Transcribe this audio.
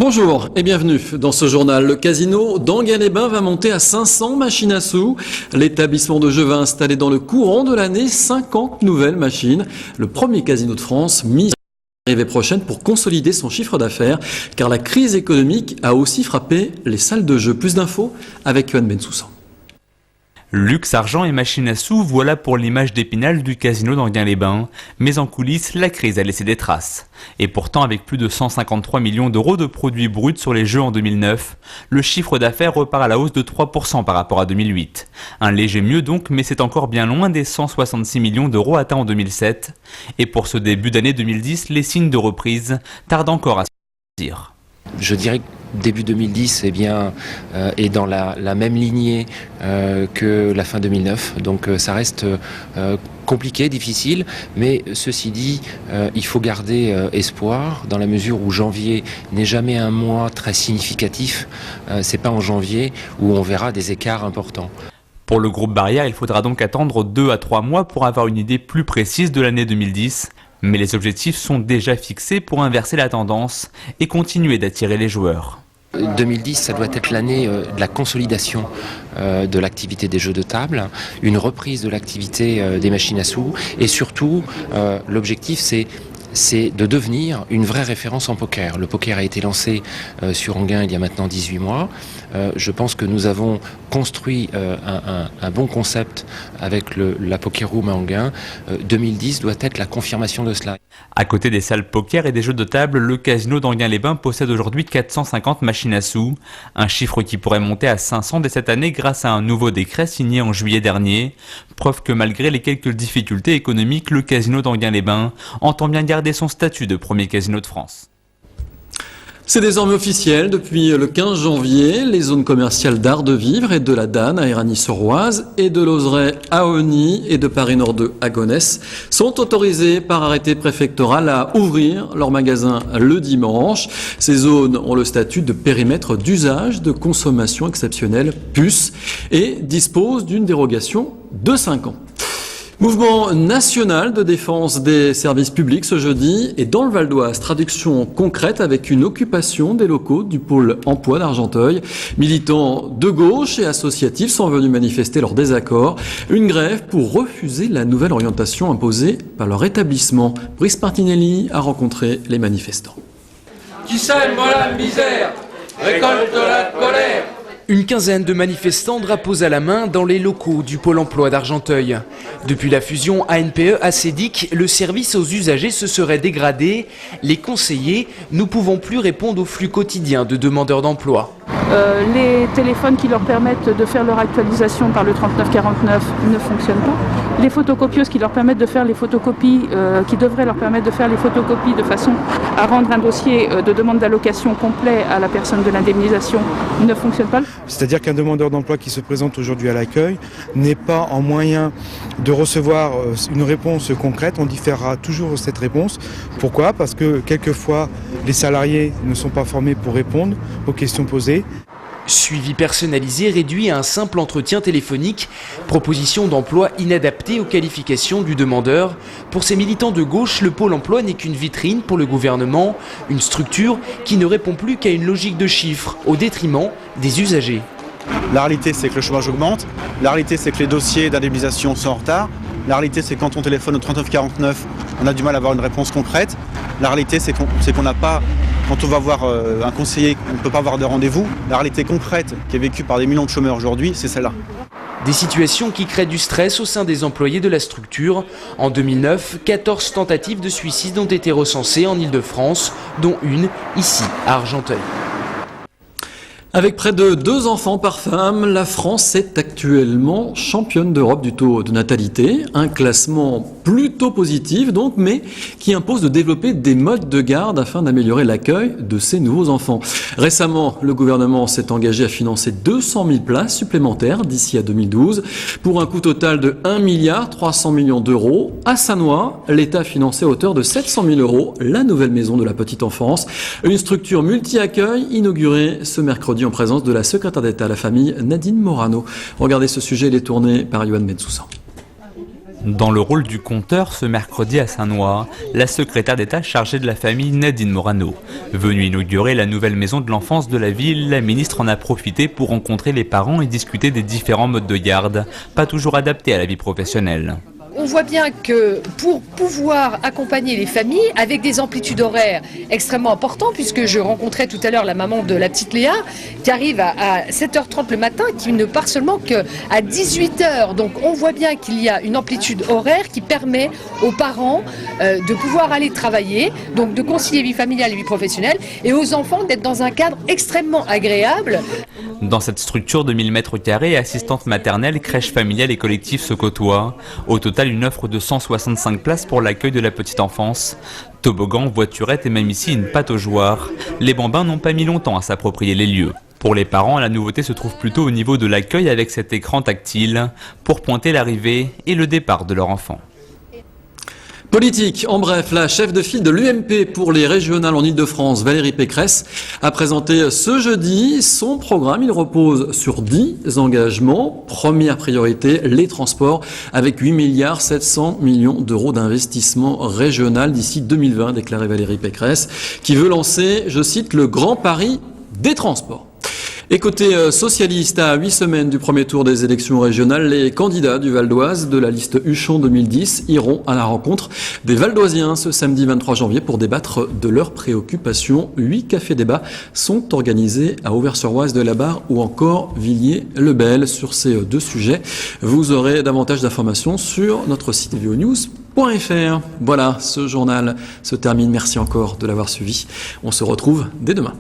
Bonjour et bienvenue dans ce journal. Le casino d'Enghien-les-Bains va monter à 500 machines à sous. L'établissement de jeu va installer dans le courant de l'année 50 nouvelles machines. Le premier casino de France mise l'arrivée prochaine pour consolider son chiffre d'affaires, car la crise économique a aussi frappé les salles de jeu. Plus d'infos avec Yoann Bensoussan. Luxe, argent et machines à sous, voilà pour l'image d'Épinal du casino d'Enghien-les-Bains. Mais en coulisses, la crise a laissé des traces. Et pourtant, avec plus de 153 millions d'euros de produits bruts sur les jeux en 2009, le chiffre d'affaires repart à la hausse de 3% par rapport à 2008. Un léger mieux donc, mais c'est encore bien loin des 166 millions d'euros atteints en 2007. Et pour ce début d'année 2010, les signes de reprise tardent encore à se dire. Je dirais que début 2010 est dans la même lignée que la fin 2009. Donc ça reste compliqué, difficile, mais ceci dit, il faut garder espoir dans la mesure où janvier n'est jamais un mois très significatif. C'est pas en janvier où on verra des écarts importants. Pour le groupe Barrière, il faudra donc attendre 2 à 3 mois pour avoir une idée plus précise de l'année 2010. Mais les objectifs sont déjà fixés pour inverser la tendance et continuer d'attirer les joueurs. 2010, ça doit être l'année de la consolidation de l'activité des jeux de table, une reprise de l'activité des machines à sous et surtout, l'objectif c'est de devenir une vraie référence en poker. Le poker a été lancé sur Enghien il y a maintenant 18 mois. Je pense que nous avons construit un bon concept avec la Poker Room à Enghien. 2010 doit être la confirmation de cela. À côté des salles poker et des jeux de table, le casino d'Enghien-les-Bains possède aujourd'hui 450 machines à sous. Un chiffre qui pourrait monter à 500 dès cette année grâce à un nouveau décret signé en juillet dernier. Preuve que malgré les quelques difficultés économiques, le casino d'Enghien-les-Bains entend bien garder son statut de premier casino de France. C'est désormais officiel. Depuis le 15 janvier, les zones commerciales d'Art de Vivre et de la Danne à Éragny-sur-Oise et de Lozeret à Osny et de Paris Nord 2 à Gonesse sont autorisées par arrêté préfectoral à ouvrir leurs magasins le dimanche. Ces zones ont le statut de périmètre d'usage de consommation exceptionnelle PUS et disposent d'une dérogation de 5 ans. Mouvement national de défense des services publics ce jeudi et dans le Val d'Oise, traduction concrète avec une occupation des locaux du pôle emploi d'Argenteuil. Militants de gauche et associatifs sont venus manifester leur désaccord. Une grève pour refuser la nouvelle orientation imposée par leur établissement. Brice Martinelli a rencontré les manifestants. Qui sème la misère, récolte la colère. Une quinzaine de manifestants, drapeaux à la main, dans les locaux du Pôle emploi d'Argenteuil. Depuis la fusion ANPE-ACEDIC, le service aux usagers se serait dégradé. Les conseillers ne pouvant plus répondre au flux quotidien de demandeurs d'emploi. Les téléphones qui leur permettent de faire leur actualisation par le 3949 ne fonctionnent pas. Les photocopieuses qui leur permettent de faire les photocopies, qui devraient leur permettre de faire les photocopies de façon à rendre un dossier de demande d'allocation complet à la personne de l'indemnisation ne fonctionnent pas. C'est-à-dire qu'un demandeur d'emploi qui se présente aujourd'hui à l'accueil n'est pas en moyen de recevoir une réponse concrète. On différera toujours cette réponse. Pourquoi ? Parce que quelquefois, les salariés ne sont pas formés pour répondre aux questions posées. Suivi personnalisé réduit à un simple entretien téléphonique, proposition d'emploi inadaptée aux qualifications du demandeur. Pour ces militants de gauche, le Pôle emploi n'est qu'une vitrine pour le gouvernement, une structure qui ne répond plus qu'à une logique de chiffres au détriment des usagers. La réalité, c'est que le chômage augmente. La réalité, c'est que les dossiers d'indemnisation sont en retard. La réalité, c'est que quand on téléphone au 3949, on a du mal à avoir une réponse concrète. La réalité, c'est qu'on n'a pas, quand on va voir un conseiller, on ne peut pas avoir de rendez-vous. La réalité concrète qui est vécue par des millions de chômeurs aujourd'hui, c'est celle-là. Des situations qui créent du stress au sein des employés de la structure. En 2009, 14 tentatives de suicide ont été recensées en Ile-de-France, dont une ici, à Argenteuil. Avec près de 2 enfants par femme, la France est actuellement championne d'Europe du taux de natalité. Un classement plutôt positif donc, mais qui impose de développer des modes de garde afin d'améliorer l'accueil de ces nouveaux enfants. Récemment, le gouvernement s'est engagé à financer 200 000 places supplémentaires d'ici à 2012 pour un coût total de 1,3 milliard d'euros. À Sannois, l'État a financé à hauteur de 700 000 euros la nouvelle maison de la petite enfance, une structure multi-accueil inaugurée ce mercredi en présence de la secrétaire d'État à la famille Nadine Morano. Regardez ce sujet, il est tourné par Yoann Bensoussan. Dans le rôle du conteur, ce mercredi à Saint-Noix, la secrétaire d'État chargée de la famille Nadine Morano. Venue inaugurer la nouvelle maison de l'enfance de la ville, la ministre en a profité pour rencontrer les parents et discuter des différents modes de garde, pas toujours adaptés à la vie professionnelle. On voit bien que pour pouvoir accompagner les familles avec des amplitudes horaires extrêmement importantes, puisque je rencontrais tout à l'heure la maman de la petite Léa qui arrive à 7h30 le matin, qui ne part seulement qu'à 18h. Donc on voit bien qu'il y a une amplitude horaire qui permet aux parents de pouvoir aller travailler, donc de concilier vie familiale et vie professionnelle, et aux enfants d'être dans un cadre extrêmement agréable. Dans cette structure de 1000 m², assistante maternelle, crèche familiale et collectif se côtoient. Au total, une offre de 165 places pour l'accueil de la petite enfance. Toboggan, voiturette et même ici une pâte aux joueurs. Les bambins n'ont pas mis longtemps à s'approprier les lieux. Pour les parents, la nouveauté se trouve plutôt au niveau de l'accueil avec cet écran tactile pour pointer l'arrivée et le départ de leur enfant. Politique, en bref, la chef de file de l'UMP pour les régionales en Ile-de-France, Valérie Pécresse, a présenté ce jeudi son programme. Il repose sur 10 engagements. Première priorité, les transports, avec 8,7 milliards d'euros d'investissement régional d'ici 2020, déclaré Valérie Pécresse, qui veut lancer, je cite, le grand pari des transports. Et côté socialiste, à 8 semaines du premier tour des élections régionales, les candidats du Val d'Oise de la liste Huchon 2010 iront à la rencontre des Valdoisiens ce samedi 23 janvier pour débattre de leurs préoccupations. 8 cafés-débats sont organisés à Auvers-sur-Oise, de la Barre ou encore Villiers-le-Bel. Sur ces deux sujets, vous aurez davantage d'informations sur notre site vonews.fr. Voilà, ce journal se termine. Merci encore de l'avoir suivi. On se retrouve dès demain.